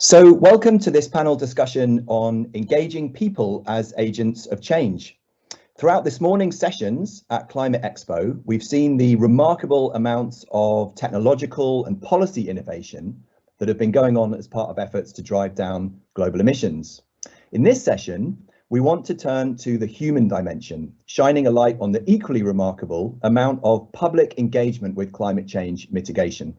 So welcome to this panel discussion on engaging people as agents of change. Throughout this morning's sessions at Climate Expo, we've seen the remarkable amounts of technological and policy innovation that have been going on as part of efforts to drive down global emissions. In this session, we want to turn to the human dimension, shining a light on the equally remarkable amount of public engagement with climate change mitigation.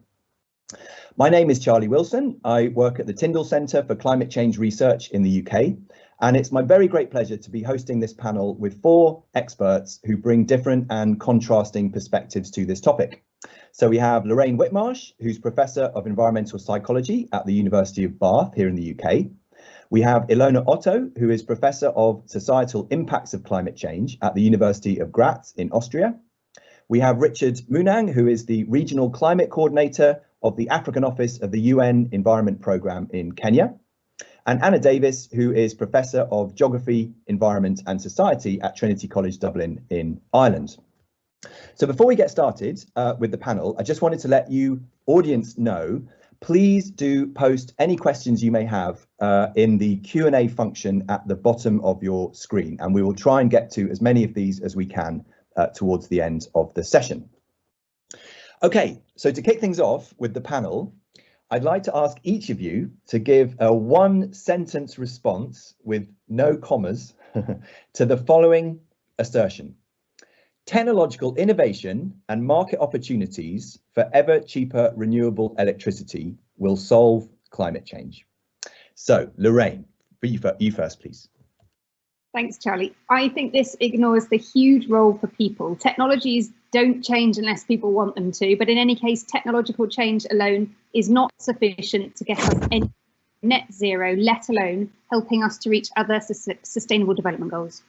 My name is Charlie Wilson. I work at the Tyndall Centre for Climate Change Research in the UK, and it's my very great pleasure to be hosting this panel with four experts who bring different and contrasting perspectives to this topic. So we have Lorraine Whitmarsh, who's Professor of Environmental Psychology at the University of Bath here in the UK. We have Ilona Otto, who is Professor of Societal Impacts of Climate Change at the University of Graz in Austria. We have Richard Munang, who is the Regional Climate Coordinator of the African Office of the UN Environment Programme in Kenya, and Anna Davies, who is Professor of Geography, Environment and Society at Trinity College Dublin in Ireland. So before we get started with the panel, I just wanted to let you audience know, please do post any questions you may have in the Q&A function at the bottom of your screen, and we will try and get to as many of these as we can towards the end of the session. Okay, so to kick things off with the panel, I'd like to ask each of you to give a one-sentence response with no commas to the following assertion. Technological innovation and market opportunities for ever cheaper renewable electricity will solve climate change. So, Lorraine, you first, please. Thanks, Charlie. I think this ignores the huge role for people. Technologies don't change unless people want them to, but in any case, technological change alone is not sufficient to get us any net zero, let alone helping us to reach other sustainable development goals.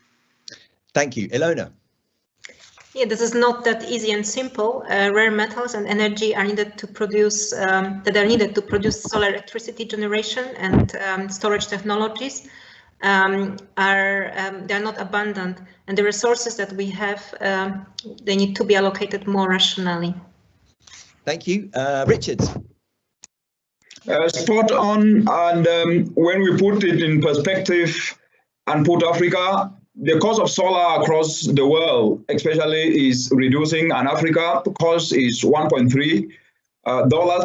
Thank you. Ilona. Yeah, this is not that easy and simple. Rare metals and energy are needed to produce solar electricity generation, and storage technologies they're not abundant, and the resources that we have, they need to be allocated more rationally. Thank you. Richard. Spot on, and when we put it in perspective and put Africa, the cost of solar across the world especially is reducing, and Africa the cost is $1.3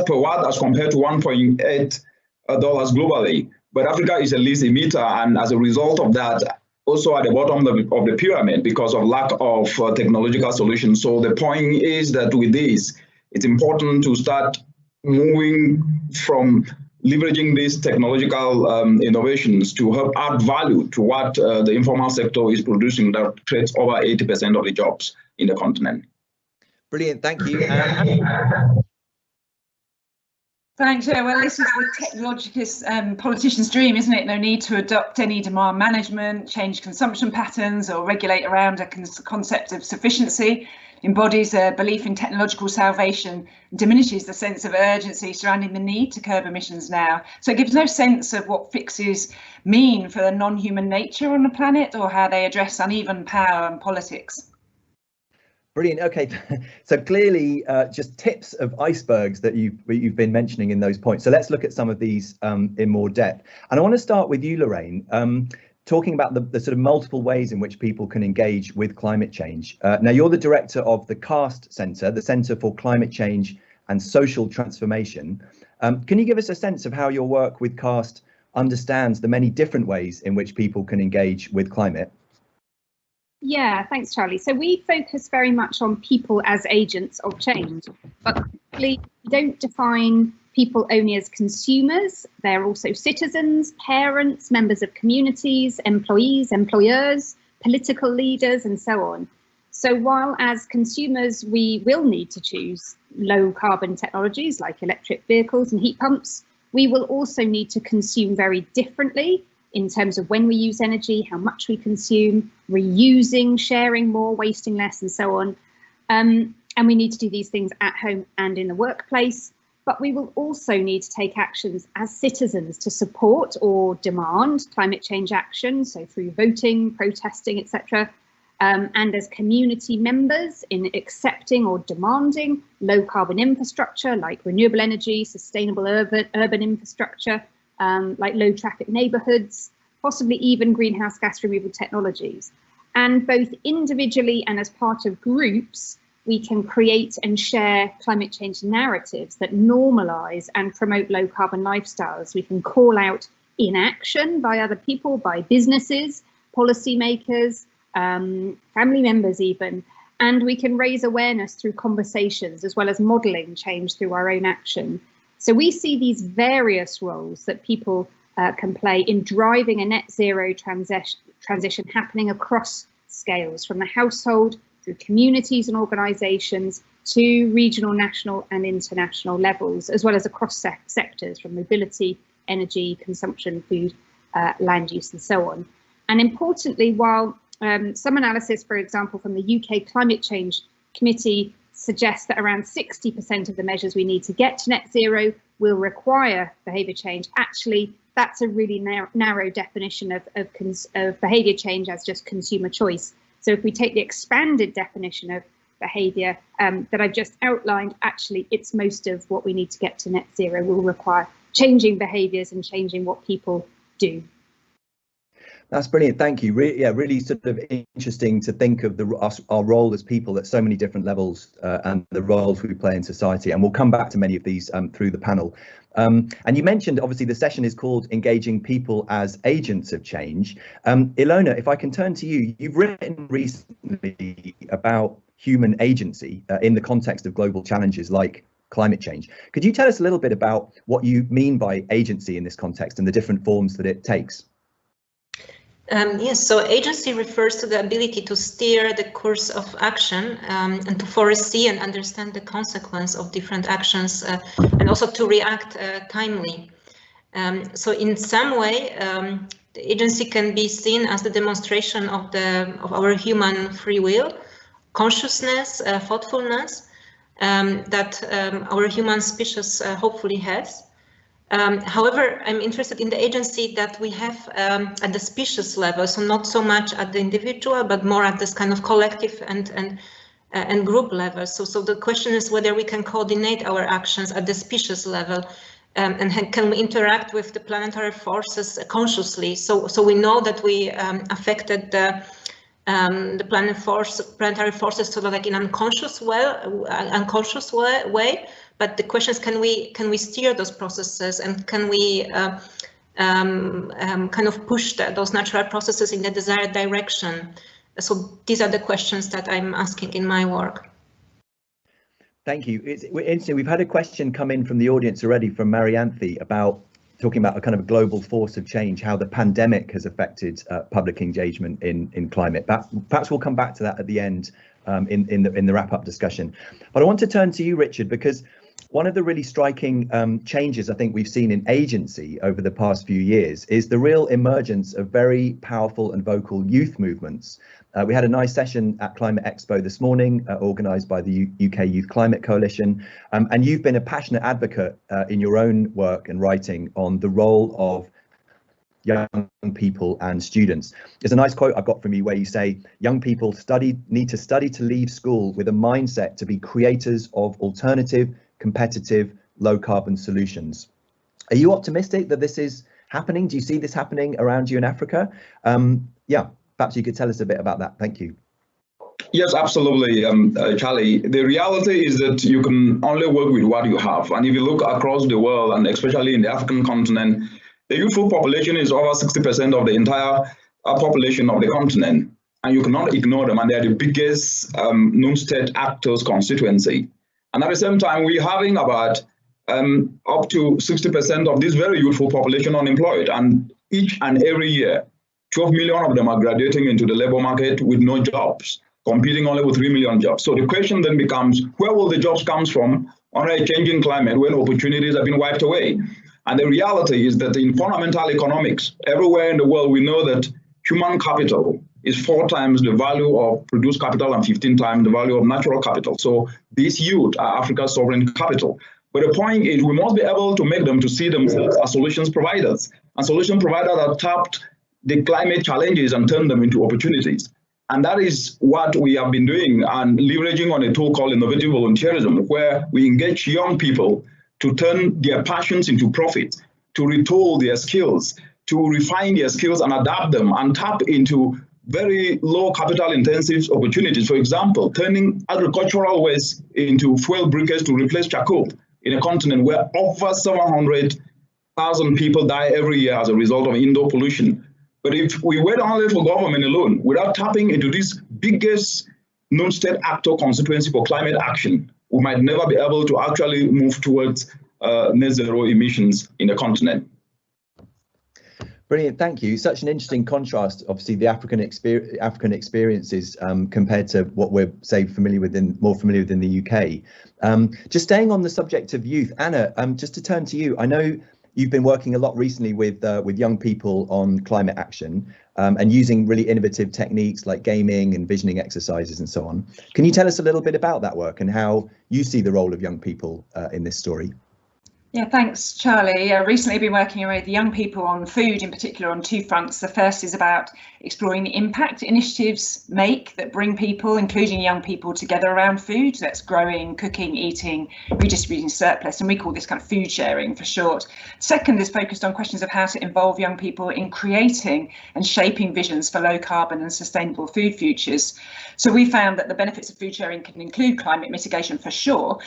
per watt as compared to $1.8 globally. But Africa is a least emitter, and as a result of that, also at the bottom of the pyramid because of lack of technological solutions. So the point is that with this, it's important to start moving from leveraging these technological innovations to help add value to what the informal sector is producing that creates over 80% of the jobs in the continent. Brilliant, thank you. Thanks. Yeah, well, this is the technologist politician's dream, isn't it? No need to adopt any demand management, change consumption patterns, or regulate around a concept of sufficiency. Embodies a belief in technological salvation and diminishes the sense of urgency surrounding the need to curb emissions now. So it gives no sense of what fixes mean for the non-human nature on the planet or how they address uneven power and politics. Brilliant. Okay, so clearly just tips of icebergs that you've been mentioning in those points. So let's look at some of these in more depth. And I want to start with you, Lorraine, talking about the sort of multiple ways in which people can engage with climate change. Now, you're the director of the CAST Centre, the Centre for Climate Change and Social Transformation. Can you give us a sense of how your work with CAST understands the many different ways in which people can engage with climate? Yeah, thanks, Charlie. So we focus very much on people as agents of change, but we don't define people only as consumers. They're also citizens, parents, members of communities, employees, employers, political leaders, and so on. So while as consumers, we will need to choose low carbon technologies like electric vehicles and heat pumps, we will also need to consume very differently in terms of when we use energy, how much we consume, reusing, sharing more, wasting less, and so on. And we need to do these things at home and in the workplace. But we will also need to take actions as citizens to support or demand climate change action, so through voting, protesting, etc. And as community members in accepting or demanding low carbon infrastructure like renewable energy, sustainable urban infrastructure, like low traffic neighbourhoods, possibly even greenhouse gas removal technologies. And both individually and as part of groups, we can create and share climate change narratives that normalise and promote low carbon lifestyles. We can call out inaction by other people, by businesses, policymakers, family members even, and we can raise awareness through conversations as well as modelling change through our own action. So we see these various roles that people can play in driving a net zero transition happening across scales, from the household through communities and organisations to regional, national and international levels, as well as across sectors from mobility, energy, consumption, food, land use and so on. And importantly, while some analysis, for example, from the UK Climate Change Committee suggests that around 60% of the measures we need to get to net zero will require behaviour change, actually that's a really narrow definition of behaviour change as just consumer choice. So if we take the expanded definition of behaviour that I've just outlined, actually it's most of what we need to get to net zero will require changing behaviours and changing what people do. That's brilliant. Thank you. Really sort of interesting to think of our role as people at so many different levels and the roles we play in society. And we'll come back to many of these through the panel. And you mentioned, obviously, the session is called Engaging People as Agents of Change. Ilona, if I can turn to you, you've written recently about human agency in the context of global challenges like climate change. Could you tell us a little bit about what you mean by agency in this context and the different forms that it takes? Yes, so agency refers to the ability to steer the course of action and to foresee and understand the consequence of different actions and also to react timely. So in some way, the agency can be seen as the demonstration of our human free will, consciousness, thoughtfulness that our human species hopefully has. However, I'm interested in the agency that we have at the species level, so not so much at the individual, but more at this kind of collective and group level. So the question is whether we can coordinate our actions at the species level and can we interact with the planetary forces consciously. So we know that we affected the planetary forces sort of like in unconscious way. But the question is, can we steer those processes and can we kind of push those natural processes in the desired direction? So these are the questions that I'm asking in my work. Thank you. It's interesting. We've had a question come in from the audience already from Marianthe about talking about a kind of global force of change, how the pandemic has affected public engagement in climate. Perhaps we'll come back to that at the end in the wrap-up discussion. But I want to turn to you, Richard, because one of the really striking changes I think we've seen in agency over the past few years is the real emergence of very powerful and vocal youth movements. We had a nice session at Climate Expo this morning, organised by the UK Youth Climate Coalition, and you've been a passionate advocate in your own work and writing on the role of young people and students. There's a nice quote I've got from you where you say, young people need to study to leave school with a mindset to be creators of alternative, competitive, low carbon solutions. Are you optimistic that this is happening? Do you see this happening around you in Africa? Yeah, perhaps you could tell us a bit about that. Thank you. Yes, absolutely, Charlie. The reality is that you can only work with what you have. And if you look across the world, and especially in the African continent, the youthful population is over 60% of the entire population of the continent. And you cannot ignore them. And they're the biggest non-state actors constituency. And at the same time, we're having about up to 60% of this very youthful population unemployed. And each and every year, 12 million of them are graduating into the labor market with no jobs, competing only with 3 million jobs. So the question then becomes, where will the jobs come from under a changing climate when opportunities have been wiped away? And the reality is that in fundamental economics, everywhere in the world, we know that human capital is 4 times the value of produced capital and 15 times the value of natural capital. So these youth are Africa's sovereign capital. But the point is we must be able to make them to see themselves as solutions providers. And solution providers have tapped the climate challenges and turned them into opportunities. And that is what we have been doing and leveraging on a tool called innovative volunteerism, where we engage young people to turn their passions into profit, to retool their skills, to refine their skills and adapt them and tap into very low capital intensive opportunities. For example, turning agricultural waste into fuel briquettes to replace charcoal in a continent where over 700,000 people die every year as a result of indoor pollution. But if we wait only for government alone, without tapping into this biggest non-state actor constituency for climate action, we might never be able to actually move towards net zero emissions in the continent. Brilliant, thank you. Such an interesting contrast, obviously, the African experiences compared to what we're, say, more familiar with in the UK. Just staying on the subject of youth, Anna, just to turn to you, I know you've been working a lot recently with young people on climate action and using really innovative techniques like gaming and visioning exercises and so on. Can you tell us a little bit about that work and how you see the role of young people in this story? Yeah, thanks, Charlie. Recently been working with young people on food, in particular on two fronts. The first is about exploring the impact initiatives make that bring people, including young people, together around food. That's growing, cooking, eating, redistributing surplus, and we call this kind of food sharing for short. Second is focused on questions of how to involve young people in creating and shaping visions for low carbon and sustainable food futures. So we found that the benefits of food sharing can include climate mitigation for sure,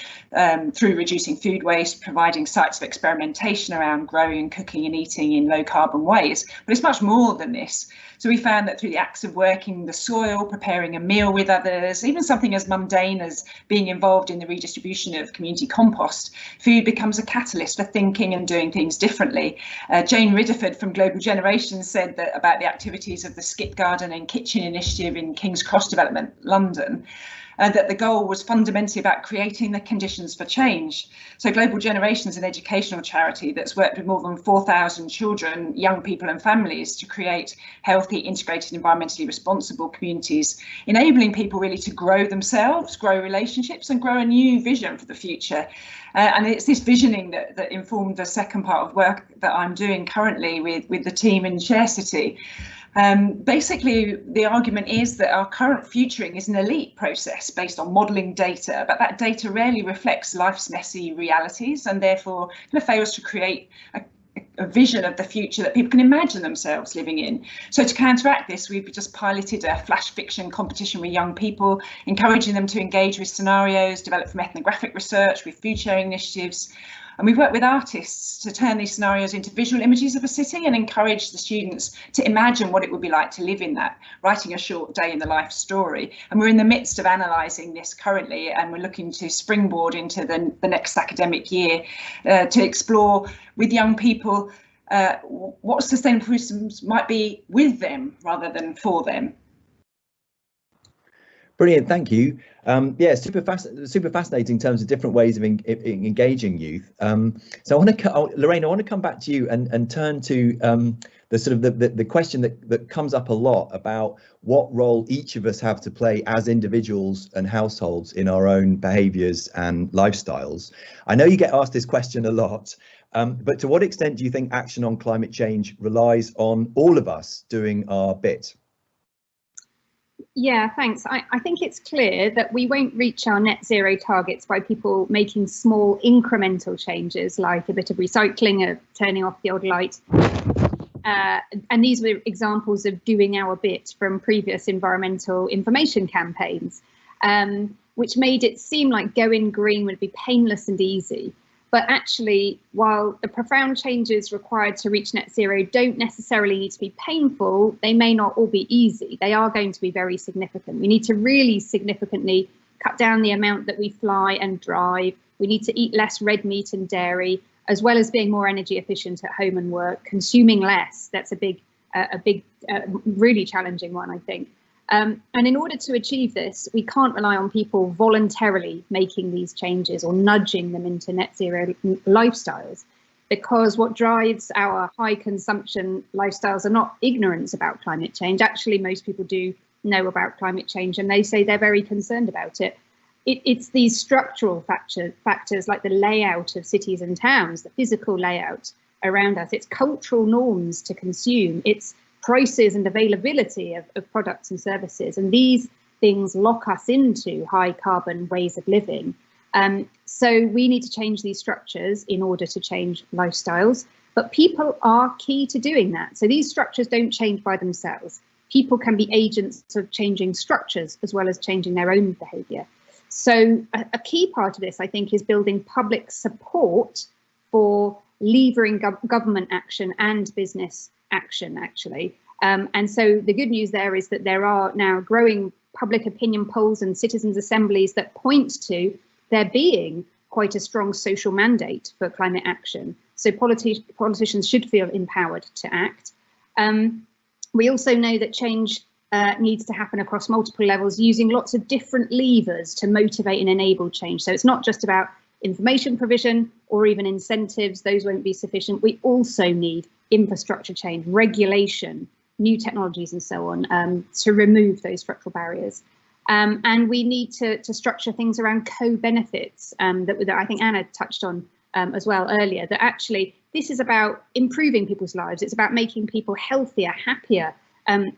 through reducing food waste, providing sites of experimentation around growing, cooking and eating in low carbon ways, but it's much more than this. So we found that through the acts of working the soil, preparing a meal with others, even something as mundane as being involved in the redistribution of community compost, food becomes a catalyst for thinking and doing things differently. Jane Ridderford from Global Generations said that about the activities of the Skip Garden and Kitchen initiative in King's Cross Development, London, that the goal was fundamentally about creating the conditions for change. So Global Generations, an educational charity that's worked with more than 4,000 children, young people and families to create healthy, integrated, environmentally responsible communities, enabling people really to grow themselves, grow relationships and grow a new vision for the future. And it's this visioning that informed the second part of work that I'm doing currently with the team in Share City. Basically, the argument is that our current futuring is an elite process based on modelling data, but that data rarely reflects life's messy realities and therefore kind of fails to create a vision of the future that people can imagine themselves living in. So to counteract this, we've just piloted a flash fiction competition with young people, encouraging them to engage with scenarios developed from ethnographic research, with food sharing initiatives. And we've worked with artists to turn these scenarios into visual images of a city and encourage the students to imagine what it would be like to live in that, writing a short day in the life story. And we're in the midst of analysing this currently, and we're looking to springboard into the next academic year to explore with young people what sustainable food systems might be with them rather than for them. Brilliant, thank you. Yeah, super fascinating in terms of different ways of engaging youth. So I want to, Lorraine, I want to come back to you and turn to the sort of the question that comes up a lot about what role each of us have to play as individuals and households in our own behaviours and lifestyles. I know you get asked this question a lot, but to what extent do you think action on climate change relies on all of us doing our bit? Yeah, thanks. I think it's clear that we won't reach our net zero targets by people making small incremental changes like a bit of recycling or turning off the odd light. And these were examples of doing our bit from previous environmental information campaigns, which made it seem like going green would be painless and easy. But actually, while the profound changes required to reach net zero don't necessarily need to be painful, they may not all be easy. They are going to be very significant. We need to really significantly cut down the amount that we fly and drive. We need to eat less red meat and dairy, as well as being more energy efficient at home and work, consuming less. That's a big, really challenging one, I think. And in order to achieve this, we can't rely on people voluntarily making these changes or nudging them into net zero lifestyles, because what drives our high consumption lifestyles are not ignorance about climate change. Actually, most people do know about climate change and they say they're very concerned about it. It's these structural factors like the layout of cities and towns, the physical layout around us, it's cultural norms to consume, it's prices and availability of products and services, and these things lock us into high carbon ways of living. So we need to change these structures in order to change lifestyles. But people are key to doing that. So these structures don't change by themselves. People can be agents of changing structures as well as changing their own behaviour. So a key part of this, I think, is building public support for levering government action and business action, actually. And so the good news there is that there are now growing public opinion polls and citizens' assemblies that point to there being quite a strong social mandate for climate action. So politicians should feel empowered to act. We also know that change needs to happen across multiple levels, using lots of different levers to motivate and enable change. So it's not just about information provision or even incentives, those won't be sufficient. We also need infrastructure change, regulation, new technologies and so on to remove those structural barriers. And we need to structure things around co-benefits that I think Anna touched on as well earlier, that actually this is about improving people's lives. It's about making people healthier, happier,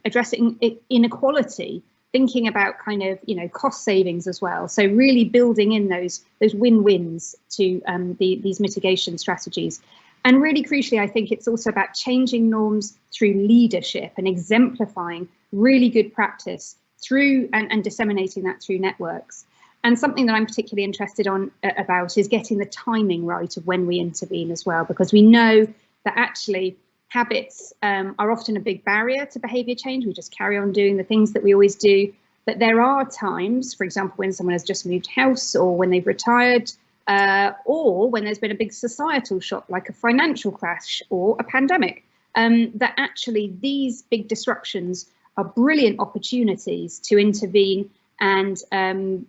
addressing inequality, thinking about kind of, cost savings as well. So really building in those win-wins to these mitigation strategies. And really crucially, I think it's also about changing norms through leadership and exemplifying really good practice through and disseminating that through networks. And something that I'm particularly interested about is getting the timing right of when we intervene as well, because we know that actually habits are often a big barrier to behaviour change. We just carry on doing the things that we always do. But there are times, for example, when someone has just moved house or when they've retired, or when there's been a big societal shock like a financial crash or a pandemic, that actually these big disruptions are brilliant opportunities to intervene and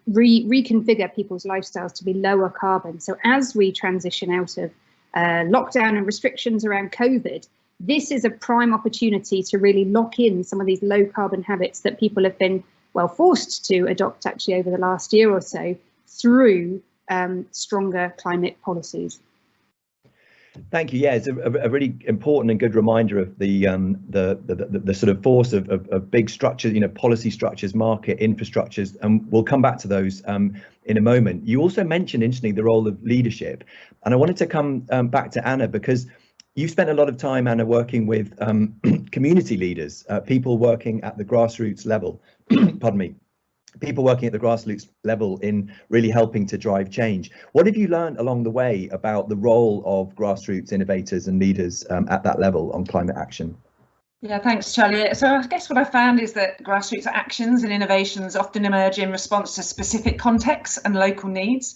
reconfigure people's lifestyles to be lower carbon. So as we transition out of lockdown and restrictions around COVID, this is a prime opportunity to really lock in some of these low carbon habits that people have been, well, forced to adopt actually over the last year or so through stronger climate policies. Thank you. Yeah, it's a really important and good reminder of the sort of force of big structures, policy structures, market infrastructures, and we'll come back to those in a moment. You also mentioned, interestingly, the role of leadership, and I wanted to come back to Anna, because you've spent a lot of time, Anna, working with community leaders, people working at the grassroots level. Pardon me. People working at the grassroots level in really helping to drive change. What have you learned along the way about the role of grassroots innovators and leaders at that level on climate action? Yeah, thanks, Charlie. So I guess what I found is that grassroots actions and innovations often emerge in response to specific contexts and local needs.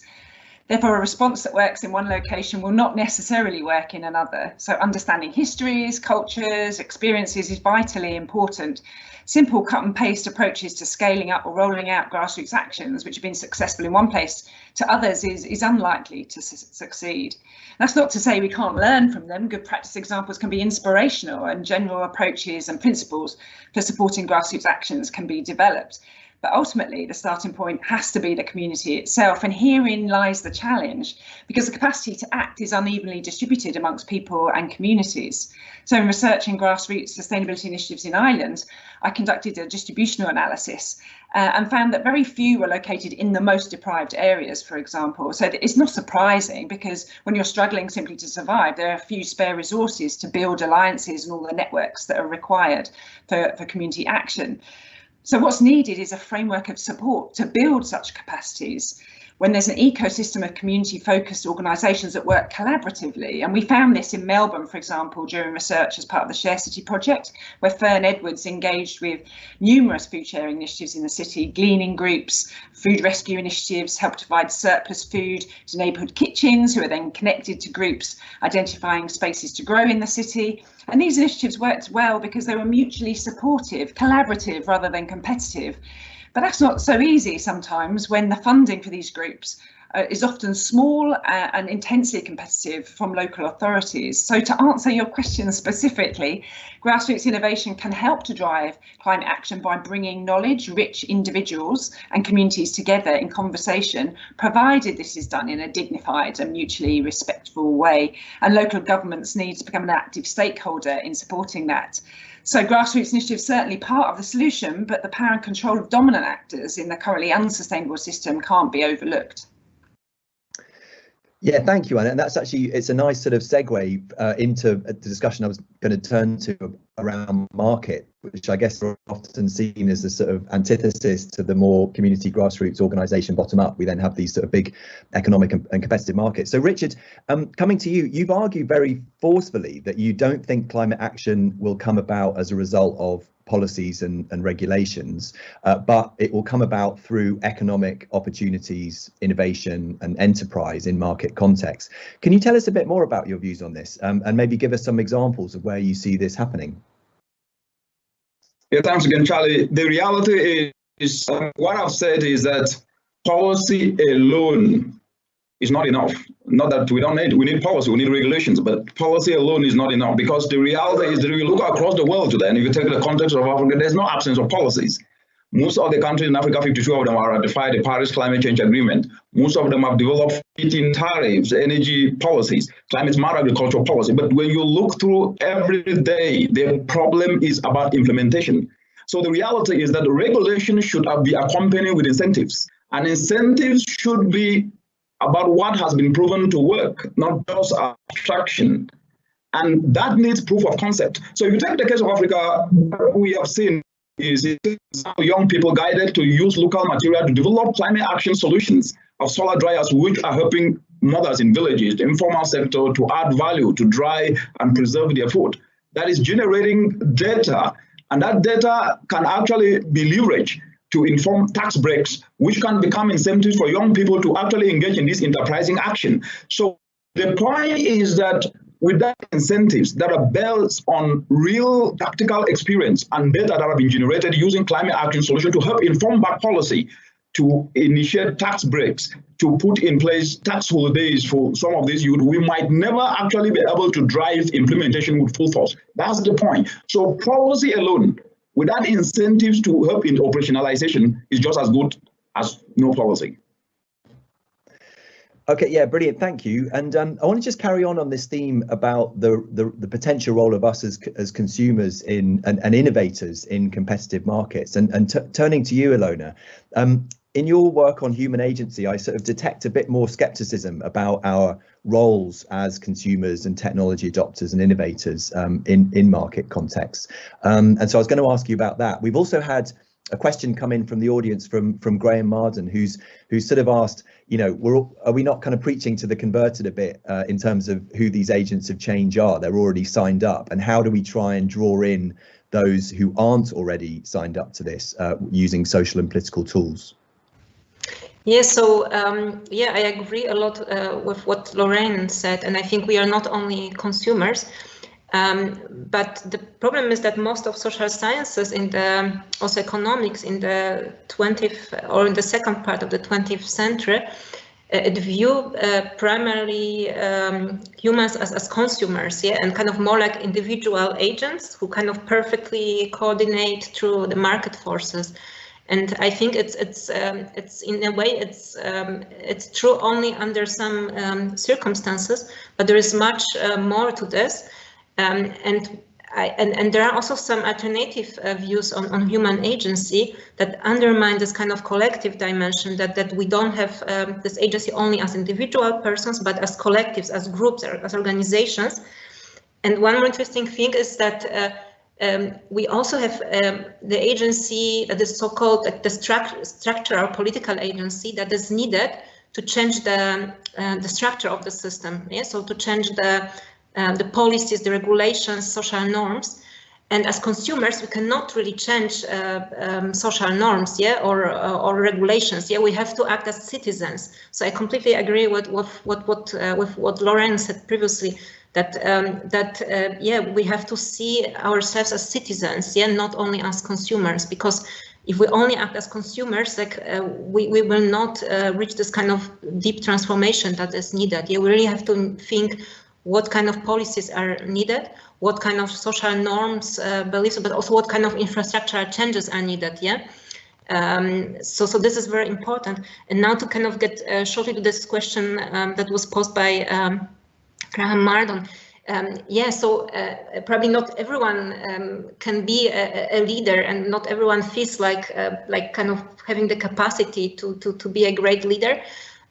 Therefore, a response that works in one location will not necessarily work in another. So understanding histories, cultures, experiences is vitally important. Simple cut and paste approaches to scaling up or rolling out grassroots actions, which have been successful in one place, to others is unlikely to succeed. That's not to say we can't learn from them. Good practice examples can be inspirational, and general approaches and principles for supporting grassroots actions can be developed. But ultimately, the starting point has to be the community itself. And herein lies the challenge, because the capacity to act is unevenly distributed amongst people and communities. So in researching grassroots sustainability initiatives in Ireland, I conducted a distributional analysis and found that very few were located in the most deprived areas, for example. So it's not surprising, because when you're struggling simply to survive, there are few spare resources to build alliances and all the networks that are required for community action. So what's needed is a framework of support to build such capacities when there's an ecosystem of community-focused organisations that work collaboratively. And we found this in Melbourne, for example, during research as part of the Share City project, where Fern Edwards engaged with numerous food sharing initiatives in the city, gleaning groups, food rescue initiatives, helped to provide surplus food to neighbourhood kitchens, who are then connected to groups identifying spaces to grow in the city. And these initiatives worked well because they were mutually supportive, collaborative rather than competitive. But that's not so easy sometimes when the funding for these groups is often small and intensely competitive from local authorities. So to answer your question specifically, grassroots innovation can help to drive climate action by bringing knowledge-rich individuals and communities together in conversation, provided this is done in a dignified and mutually respectful way. And local governments need to become an active stakeholder in supporting that. So grassroots initiatives are certainly part of the solution, but the power and control of dominant actors in the currently unsustainable system can't be overlooked. Yeah, thank you, Anna. And that's actually, it's a nice sort of segue into the discussion I was going to turn to around market, which I guess are often seen as a sort of antithesis to the more community grassroots organisation bottom up. We then have these sort of big economic and competitive markets. So Richard, coming to you, you've argued very forcefully that you don't think climate action will come about as a result of policies and regulations, but it will come about through economic opportunities, innovation and enterprise in market context. Can you tell us a bit more about your views on this, and maybe give us some examples of where you see this happening? Yeah, thanks again, Charlie. The reality is what I've said is that policy alone is not enough. Not that we need policy, we need regulations, but policy alone is not enough, because the reality is that if you look across the world today, and if you take the context of Africa, there's no absence of policies. Most of the countries in Africa, 52 of them have ratified the Paris Climate Change Agreement. Most of them have developed feed-in tariffs, energy policies, climate smart agricultural policy. But when you look through every day, the problem is about implementation. So the reality is that the regulation should be accompanied with incentives, and incentives should be about what has been proven to work, not just abstraction. And that needs proof of concept. So if you take the case of Africa, what we have seen is young people guided to use local material to develop climate action solutions of solar dryers, which are helping mothers in villages, the informal sector, to add value, to dry and preserve their food. That is generating data, and that data can actually be leveraged to inform tax breaks, which can become incentives for young people to actually engage in this enterprising action. So the point is that with that incentives that are built on real practical experience and data that have been generated using climate action solutions to help inform back policy, to initiate tax breaks, to put in place tax holidays for some of these youth, we might never actually be able to drive implementation with full force. That's the point. So policy alone, without incentives to help in operationalization, is just as good as no policy. Okay, yeah, brilliant, thank you. And I want to just carry on this theme about the potential role of us as consumers in and innovators in competitive markets. And turning to you, Ilona, in your work on human agency, I sort of detect a bit more skepticism about our roles as consumers and technology adopters and innovators in market contexts. And so I was going to ask you about that. We've also had a question come in from the audience from Graham Marden, who's sort of asked, you know, are we not kind of preaching to the converted a bit in terms of who these agents of change are? They're already signed up, and how do we try and draw in those who aren't already signed up to this using social and political tools? Yeah, so yeah, I agree a lot with what Lorraine said, and I think we are not only consumers, but the problem is that most of social sciences also economics in the 20th or in the second part of the 20th century view primarily humans as consumers, yeah, and kind of more like individual agents who kind of perfectly coordinate through the market forces. And I think it's in a way it's true only under some circumstances, but there is much more to this, and there are also some alternative views on human agency that undermine this kind of collective dimension, that we don't have this agency only as individual persons, but as collectives, as groups, as organizations. And one more interesting thing is that we also have the agency that is so-called the structural political agency that is needed to change the structure of the system. Yeah? So to change the policies, the regulations, social norms. And as consumers, we cannot really change social norms, yeah, or regulations. Yeah, we have to act as citizens. So I completely agree with what Lorraine said previously. Yeah, we have to see ourselves as citizens, yeah, not only as consumers, because if we only act as consumers, like we will not reach this kind of deep transformation that is needed. Yeah, we really have to think what kind of policies are needed, what kind of social norms, beliefs, but also what kind of infrastructural changes are needed. Yeah. So this is very important. And now to kind of get shortly to this question that was posed by Graham Marden. Yeah, so probably not everyone can be a leader, and not everyone feels like kind of having the capacity to be a great leader.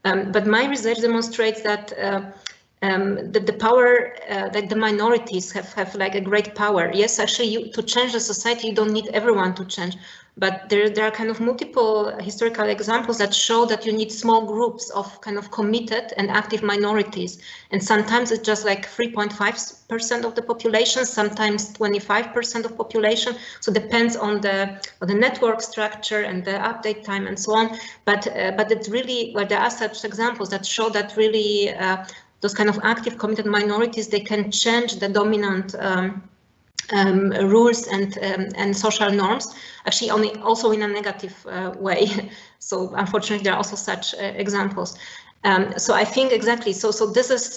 But my research demonstrates that the power, that the minorities have like a great power. Yes, actually, to change the society, you don't need everyone to change. But there are kind of multiple historical examples that show that you need small groups of kind of committed and active minorities. And sometimes it's just like 3.5% of the population, sometimes 25% of population. So it depends on the network structure and the update time and so on. But it's really, well, there are such examples that show that really those kind of active committed minorities, they can change the dominant rules and social norms, actually only also in a negative way. So unfortunately, there are also such examples. So I think exactly. So this is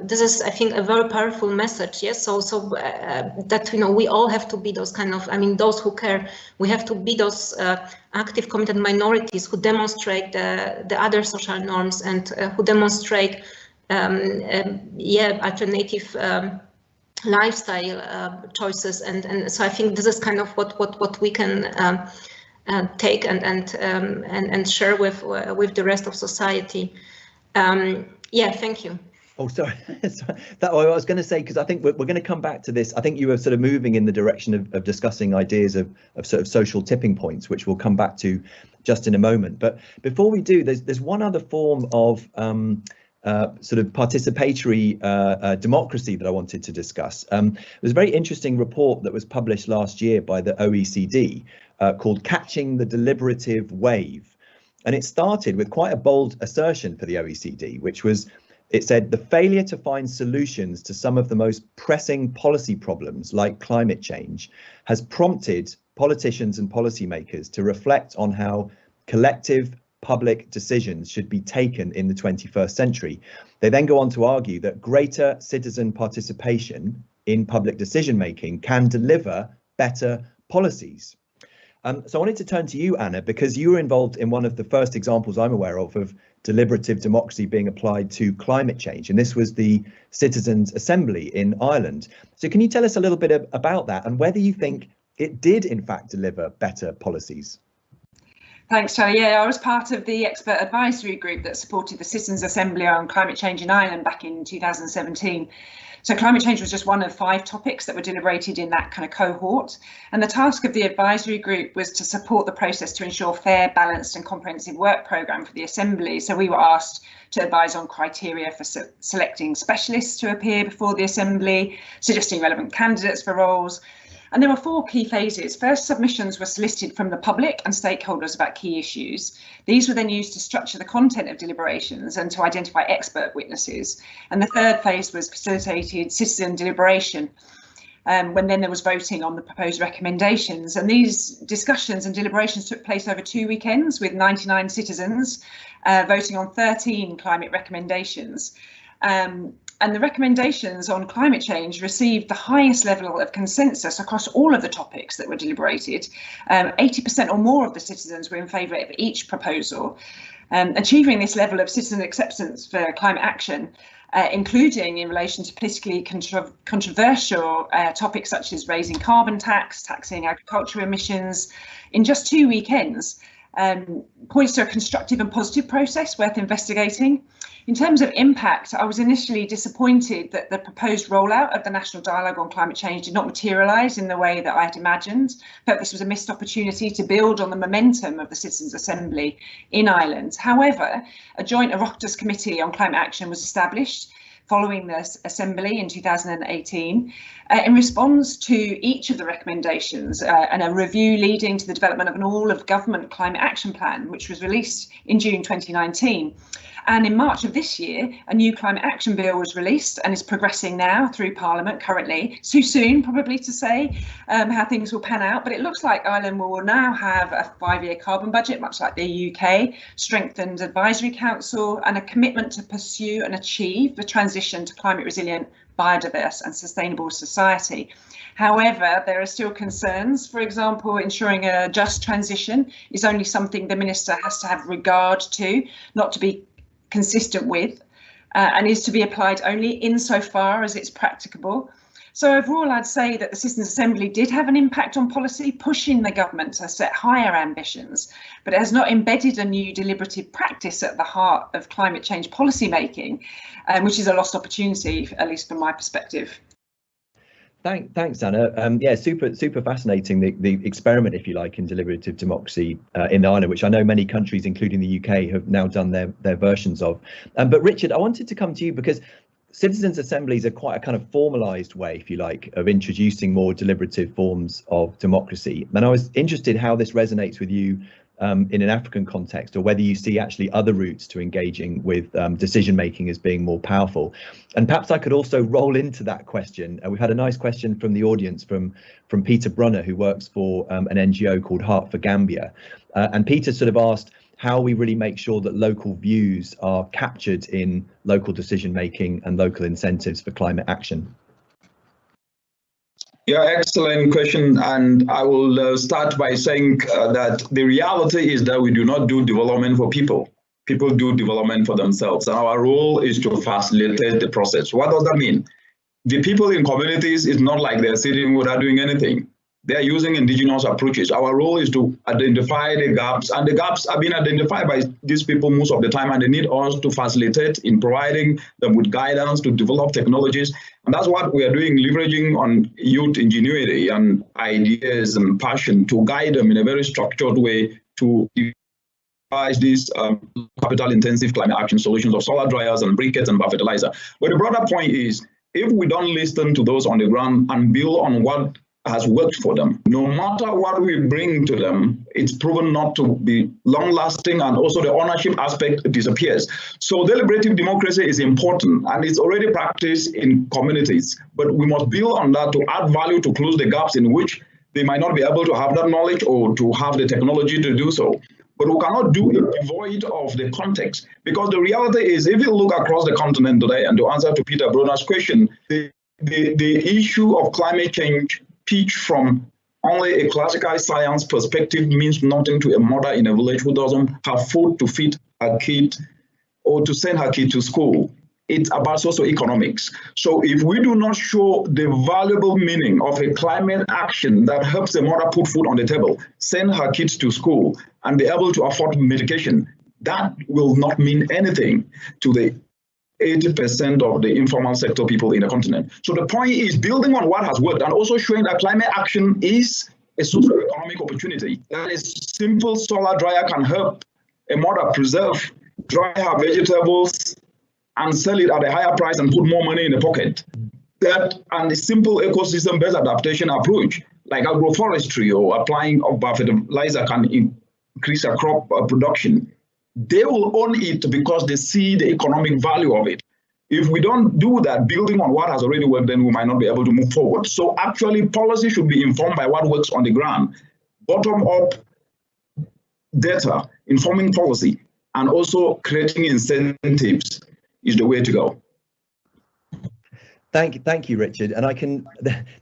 this is I think a very powerful message. Yes. So that we all have to be those kind of, I mean, those who care. We have to be those active committed minorities who demonstrate the other social norms and who demonstrate alternative lifestyle choices, and so I think this is kind of what we can take and share with the rest of society. Yeah, thank you. Oh, sorry. That I was going to say, because I think we're going to come back to this. I think you were sort of moving in the direction of discussing ideas of sort of social tipping points, which we'll come back to just in a moment. But before we do, there's one other form of sort of participatory democracy that I wanted to discuss. There's a very interesting report that was published last year by the OECD called Catching the Deliberative Wave. And it started with quite a bold assertion for the OECD, which was, it said, the failure to find solutions to some of the most pressing policy problems like climate change has prompted politicians and policymakers to reflect on how collective public decisions should be taken in the 21st century. They then go on to argue that greater citizen participation in public decision making can deliver better policies. So I wanted to turn to you, Anna, because you were involved in one of the first examples I'm aware of deliberative democracy being applied to climate change, and this was the Citizens' Assembly in Ireland. So can you tell us a little bit about that and whether you think it did in fact deliver better policies? Thanks, Charlie. Yeah, I was part of the expert advisory group that supported the Citizens' Assembly on climate change in Ireland back in 2017. So climate change was just one of 5 topics that were deliberated in that kind of cohort. And the task of the advisory group was to support the process to ensure fair, balanced and comprehensive work programme for the Assembly. So we were asked to advise on criteria for selecting specialists to appear before the Assembly, suggesting relevant candidates for roles. And there were 4 key phases. First, submissions were solicited from the public and stakeholders about key issues. These were then used to structure the content of deliberations and to identify expert witnesses. And the third phase was facilitated citizen deliberation, when then there was voting on the proposed recommendations. And these discussions and deliberations took place over 2 weekends with 99 citizens voting on 13 climate recommendations. And the recommendations on climate change received the highest level of consensus across all of the topics that were deliberated. 80% or more of the citizens were in favour of each proposal. Achieving this level of citizen acceptance for climate action, including in relation to politically controversial topics such as raising carbon tax, taxing agricultural emissions, in just 2 weekends, points to a constructive and positive process worth investigating. In terms of impact, I was initially disappointed that the proposed rollout of the National Dialogue on Climate Change did not materialise in the way that I had imagined. I felt this was a missed opportunity to build on the momentum of the Citizens' Assembly in Ireland. However, a joint Oireachtas Committee on Climate Action was established following this Assembly in 2018 in response to each of the recommendations and a review leading to the development of an all-of-government climate action plan, which was released in June 2019. And in March of this year, a new climate action bill was released and is progressing now through Parliament currently. Too soon, probably, to say how things will pan out, but it looks like Ireland will now have a 5-year carbon budget, much like the UK, strengthened advisory council and a commitment to pursue and achieve the transition to climate resilient, biodiverse and sustainable society. However, there are still concerns. For example, ensuring a just transition is only something the minister has to have regard to, not to be consistent with, and is to be applied only insofar as it's practicable. So overall, I'd say that the Citizens' Assembly did have an impact on policy, pushing the government to set higher ambitions, but it has not embedded a new deliberative practice at the heart of climate change policy making, which is a lost opportunity, at least from my perspective. Thanks, Anna. Yeah, super fascinating, the experiment, if you like, in deliberative democracy in Ireland, which I know many countries, including the UK, have now done their versions of. But Richard, I wanted to come to you because citizens' assemblies are quite a kind of formalised way, if you like, of introducing more deliberative forms of democracy. And I was interested how this resonates with you in an African context, or whether you see actually other routes to engaging with decision making as being more powerful. And perhaps I could also roll into that question. We've had a nice question from the audience from Peter Brunner, who works for an NGO called Heart for Gambia. And Peter sort of asked how we really make sure that local views are captured in local decision making and local incentives for climate action. Yeah, excellent question. And I will start by saying that the reality is that we do not do development for people. People do development for themselves. And our role is to facilitate the process. What does that mean? The people in communities is not like they're sitting without doing anything. They are using indigenous approaches. Our role is to identify the gaps, and the gaps are being identified by these people most of the time, and they need us to facilitate in providing them with guidance to develop technologies. And that's what we are doing, leveraging on youth ingenuity and ideas and passion to guide them in a very structured way to devise these capital-intensive climate action solutions of solar dryers and briquettes and biofertilizer. But the broader point is, if we don't listen to those on the ground and build on what has worked for them, no matter what we bring to them, it's proven not to be long-lasting, and also the ownership aspect disappears. So deliberative democracy is important, and it's already practiced in communities, but we must build on that to add value, to close the gaps in which they might not be able to have that knowledge or to have the technology to do so. But we cannot do it devoid of the context, because the reality is, if you look across the continent today, and to answer to Peter Brunner's question, the issue of climate change pitch from only a classical science perspective means nothing to a mother in a village who doesn't have food to feed her kid or to send her kid to school. It's about socioeconomics. So if we do not show the valuable meaning of a climate action that helps a mother put food on the table, send her kids to school, and be able to afford medication, that will not mean anything to the 80% of the informal sector people in the continent. So the point is building on what has worked and also showing that climate action is a socio-economic opportunity. That is, simple solar dryer can help a mother preserve, dry her vegetables and sell it at a higher price and put more money in the pocket. That and the simple ecosystem-based adaptation approach, like agroforestry or applying of fertilizer, can increase a crop production. They will own it because they see the economic value of it. If we don't do that, building on what has already worked, then we might not be able to move forward. So actually, policy should be informed by what works on the ground. Bottom-up data, informing policy, and also creating incentives is the way to go. Thank you, Richard. And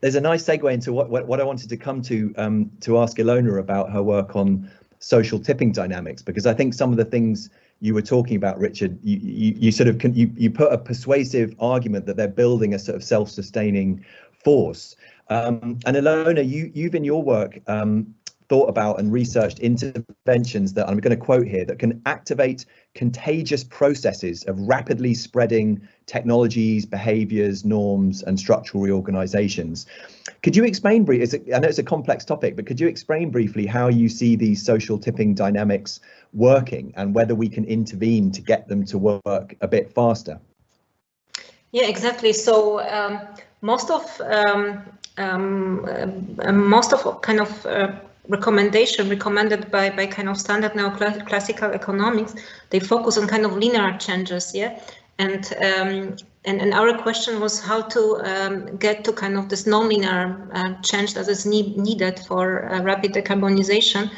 there's a nice segue into what I wanted to come to ask Ilona about her work on social tipping dynamics, because I think some of the things you were talking about, Richard, you put a persuasive argument that they're building a sort of self-sustaining force. And Ilona, you've in your work thought about and researched interventions that, I'm going to quote here, that can activate contagious processes of rapidly spreading technologies, behaviours, norms and structural reorganisations. Could you explain briefly, I know it's a complex topic, but could you explain briefly how you see these social tipping dynamics working and whether we can intervene to get them to work a bit faster? Yeah, exactly. So most of kind of recommendation recommended by kind of standard neoclassical economics, they focus on kind of linear changes, yeah, and our question was how to get to kind of this non-linear change that is needed for rapid decarbonization.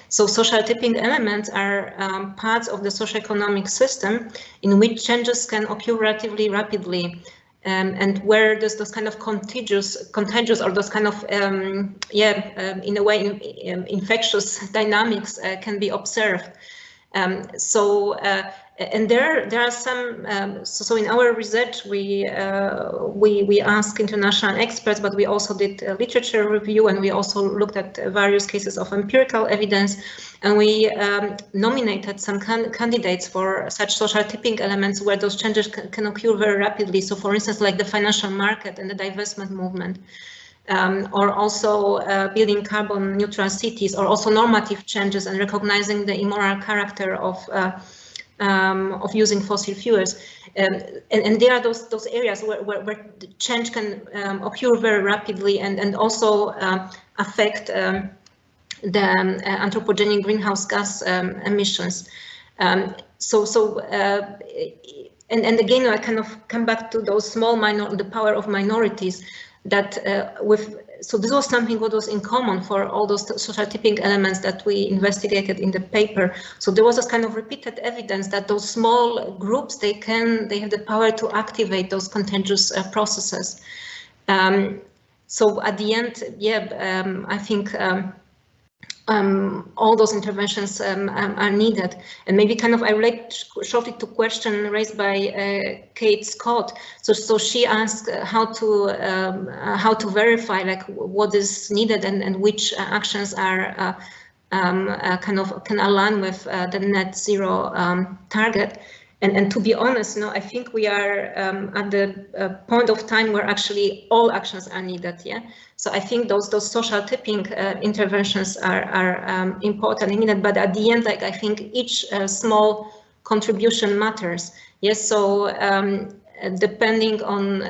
So social tipping elements are parts of the socioeconomic system in which changes can occur relatively rapidly. And where there's those kind of contagious or those kind of in a way infectious dynamics can be observed. And there are some. So in our research, we asked international experts, but we also did a literature review, and we also looked at various cases of empirical evidence, and we nominated some candidates for such social tipping elements where those changes can occur very rapidly. So, for instance, like the financial market and the divestment movement. Or also building carbon neutral cities, or also normative changes and recognizing the immoral character of using fossil fuels. And there are those areas where the change can occur very rapidly and also affect the anthropogenic greenhouse gas emissions. And again, I kind of come back to those the power of minorities. That so this was something what was in common for all those social tipping elements that we investigated in the paper. So there was this kind of repeated evidence that those small groups, they have the power to activate those contagious processes. So at the end, I think all those interventions are needed. And maybe kind of I relate shortly to question raised by Kate Scott. So she asked how to verify like what is needed and which actions are kind of can align with the net zero target. And to be honest, I think we are at the point of time where actually all actions are needed. Yeah. So I think those social tipping interventions are important and needed. But at the end, like I think each small contribution matters. Yes. So depending on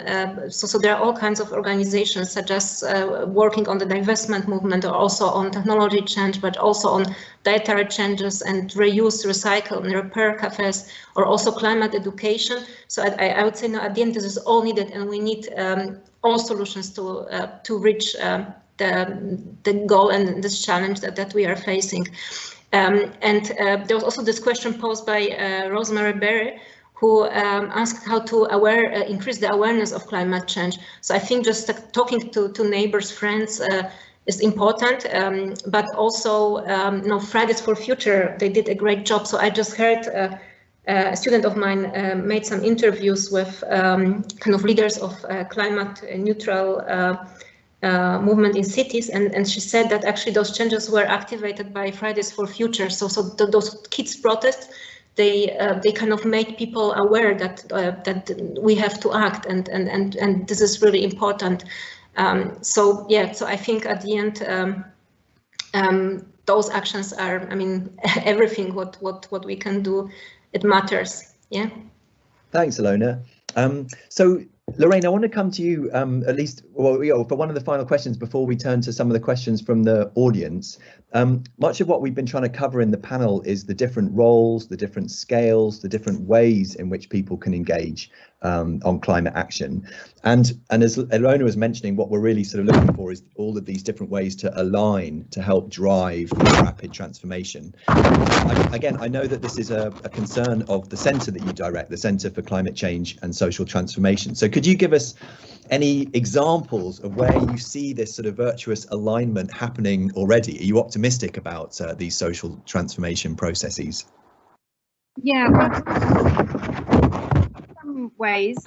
so there are all kinds of organizations such as working on the divestment movement, or also on technology change, but also on dietary changes and reuse, recycle and repair cafes, or also climate education. So I would say at the end this is all needed, and we need all solutions to reach the goal and this challenge that we are facing. And there was also this question posed by Rosemary Berry, who asked how to increase the awareness of climate change. So I think just talking to neighbors, friends is important, but also Fridays for Future, they did a great job. So I just heard a student of mine made some interviews with kind of leaders of climate neutral movement in cities, and she said that actually those changes were activated by Fridays for Future. So those kids' protests, they kind of made people aware that we have to act, and this is really important. So I think at the end those actions are, I mean, everything what we can do, it matters. Yeah. Thanks, Ilona. So Lorraine, I want to come to you at least for one of the final questions before we turn to some of the questions from the audience. Much of what we've been trying to cover in the panel is the different roles, the different scales, the different ways in which people can engage on climate action. And as Ilona was mentioning, what we're really sort of looking for is all of these different ways to align to help drive rapid transformation. Again, I know that this is a concern of the centre that you direct, the Centre for Climate Change and Social Transformation. So could you give us any examples of where you see this sort of virtuous alignment happening already? Are you optimistic about these social transformation processes? Yeah, in some ways,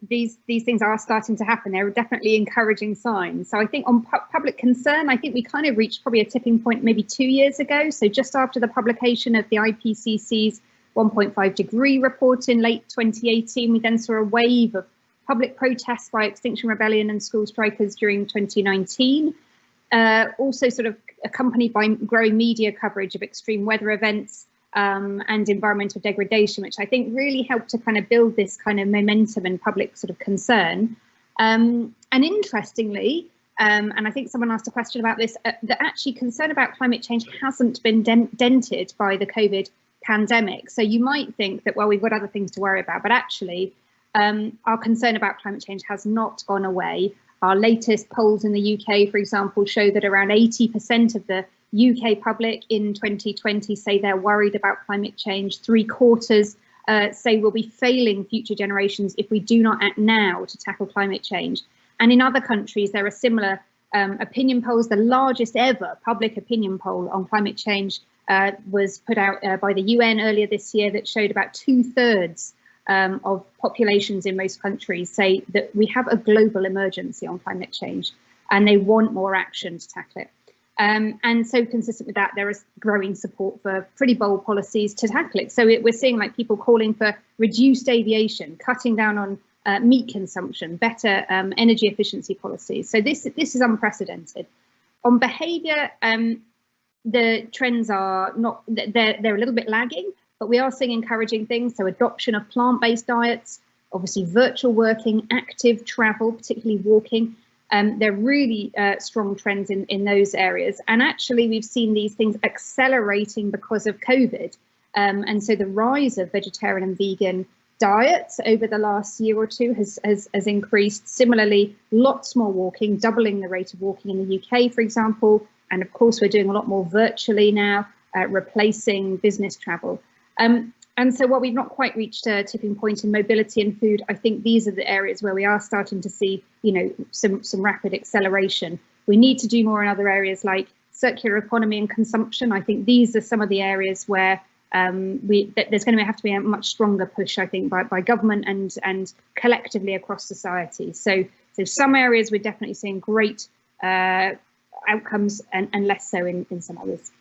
these things are starting to happen. There are definitely encouraging signs. So I think on public concern, I think we kind of reached probably a tipping point maybe 2 years ago. So just after the publication of the IPCC's 1.5 degree report in late 2018, we then saw a wave of public protests by Extinction Rebellion and school strikers during 2019. Also sort of accompanied by growing media coverage of extreme weather events and environmental degradation, which I think really helped to kind of build this kind of momentum and public sort of concern. And interestingly, and I think someone asked a question about this, that actually concern about climate change hasn't been dented by the COVID pandemic. So you might think that, well, we've got other things to worry about, but actually our concern about climate change has not gone away. Our latest polls in the UK, for example, show that around 80% of the UK public in 2020 say they're worried about climate change. 3/4 say we'll be failing future generations if we do not act now to tackle climate change. And in other countries, there are similar opinion polls. The largest ever public opinion poll on climate change was put out by the UN earlier this year that showed about 2/3 of populations in most countries say that we have a global emergency on climate change and they want more action to tackle it. And so consistent with that, there is growing support for pretty bold policies to tackle it. So we're seeing like people calling for reduced aviation, cutting down on meat consumption, better energy efficiency policies. So this is unprecedented. On behaviour, the trends are not, they're a little bit lagging, but we are seeing encouraging things. So adoption of plant-based diets, obviously virtual working, active travel, particularly walking. They're really strong trends in those areas. And actually, we've seen these things accelerating because of COVID. And so the rise of vegetarian and vegan diets over the last year or two has increased. Similarly, lots more walking, doubling the rate of walking in the UK, for example. And of course, we're doing a lot more virtually now, replacing business travel. And so while we've not quite reached a tipping point in mobility and food, I think these are the areas where we are starting to see, you know, some rapid acceleration. We need to do more in other areas like circular economy and consumption. I think these are some of the areas where there's going to have to be a much stronger push, I think, by government and collectively across society. So some areas we're definitely seeing great outcomes and less so in some others.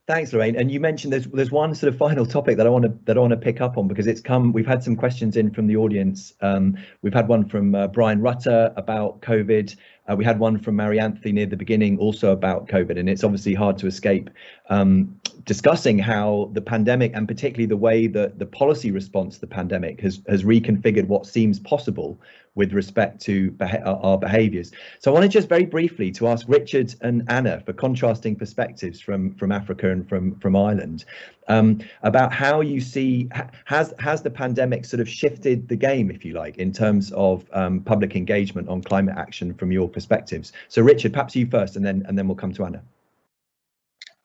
Thanks, Lorraine. And you mentioned there's one sort of final topic that I want to pick up on, because we've had some questions in from the audience. We've had one from Brian Rutter about COVID. We had one from Mary Anthony near the beginning also about COVID, and it's obviously hard to escape discussing how the pandemic, and particularly the way that the policy response to the pandemic has reconfigured what seems possible with respect to our behaviours. So I wanted just very briefly to ask Richard and Anna for contrasting perspectives from Africa and from Ireland about how you see, has the pandemic sort of shifted the game, if you like, in terms of public engagement on climate action from your perspectives. So Richard, perhaps you first, and then we'll come to Anna.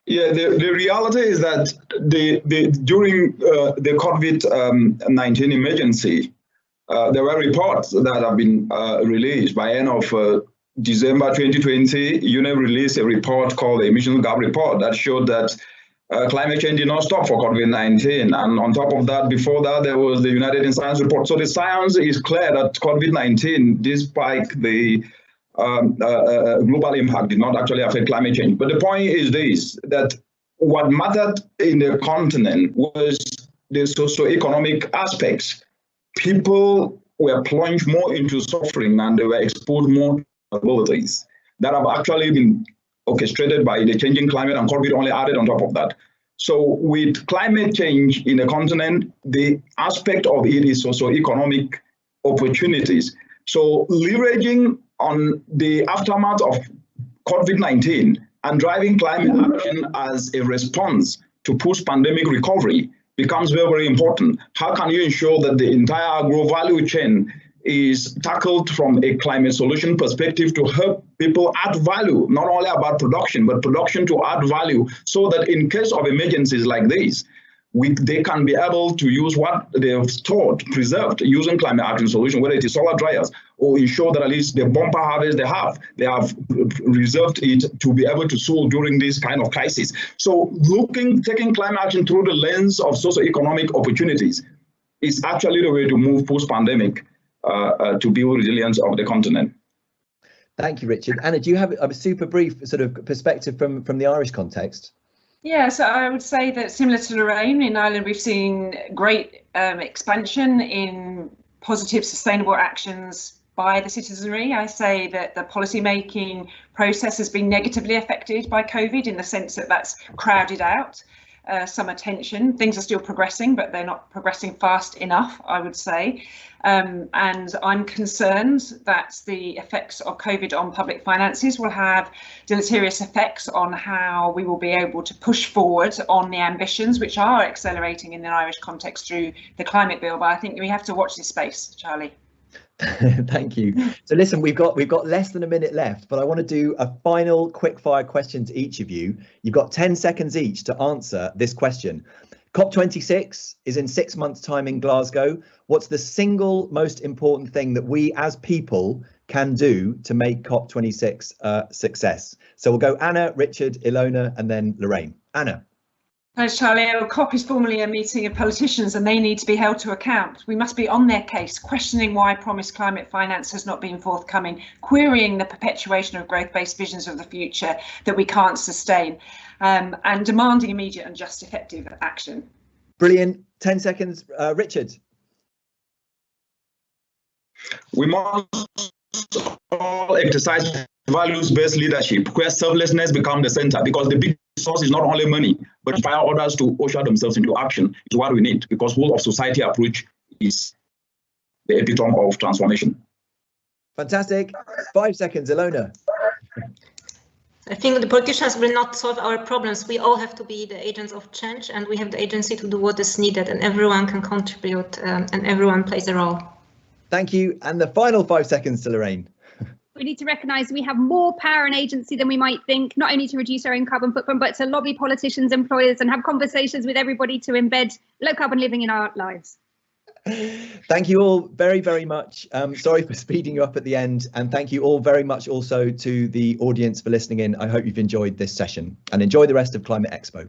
Yeah, the reality is that during the COVID-19 emergency, there were reports that have been released by end of December 2020. UNEP released a report called the Emission Gap Report that showed that climate change did not stop for COVID-19. And on top of that, before that, there was the United Nations Science Report. So the science is clear that COVID-19, despite the global impact, did not actually affect climate change. But the point is this, that what mattered in the continent was the socio-economic aspects. People were plunged more into suffering and they were exposed more to vulnerabilities that have actually been orchestrated by the changing climate, and COVID only added on top of that. So with climate change in the continent, the aspect of it is socio-economic opportunities. So leveraging on the aftermath of COVID-19 and driving climate action as a response to post-pandemic recovery becomes very, very important. How can you ensure that the entire agro-value chain is tackled from a climate solution perspective to help people add value, not only about production, but production to add value, so that in case of emergencies like this, they can be able to use what they have stored, preserved, using climate action solution, whether it is solar dryers, or ensure that at least the bumper harvest they have reserved it to be able to sow during this kind of crisis. So taking climate action through the lens of socio-economic opportunities is actually the way to move post-pandemic to build resilience of the continent. Thank you, Richard. Anna, do you have a super brief sort of perspective from the Irish context? Yeah, so I would say that similar to Lorraine, in Ireland, we've seen great expansion in positive, sustainable actions by the citizenry. I say that the policy-making process has been negatively affected by COVID in the sense that that's crowded out some attention. Things are still progressing, but they're not progressing fast enough, I would say. And I'm concerned that the effects of COVID on public finances will have deleterious effects on how we will be able to push forward on the ambitions which are accelerating in the Irish context through the climate bill. But I think we have to watch this space, Charlie. Thank you. So listen, we've got less than a minute left, but I want to do a final quick fire question to each of you. You've got 10 seconds each to answer this question. COP26 is in 6 months' time in Glasgow. What's the single most important thing that we as people can do to make COP26 a success? So we'll go Anna, Richard, Ilona, and then Lorraine. Anna. Thanks, Charlie. COP is formally a meeting of politicians and they need to be held to account. We must be on their case, questioning why promised climate finance has not been forthcoming, querying the perpetuation of growth-based visions of the future that we can't sustain, and demanding immediate and just effective action. Brilliant. 10 seconds. Richard. We must all exercise values-based leadership where selflessness becomes the center, because the big source is not only money, but inspire others to usher themselves into action is what we need, because whole of society approach is the epitome of transformation. Fantastic. 5 seconds, Ilona. I think the politicians will not solve our problems. We all have to be the agents of change, and we have the agency to do what is needed, and everyone can contribute, and everyone plays a role. Thank you. And the final 5 seconds to Lorraine. We need to recognise we have more power and agency than we might think, not only to reduce our own carbon footprint, but to lobby politicians, employers, and have conversations with everybody to embed low carbon living in our lives. Thank you all very, very much. Sorry for speeding you up at the end, and thank you all very much also to the audience for listening in. I hope you've enjoyed this session and enjoy the rest of Climate Expo.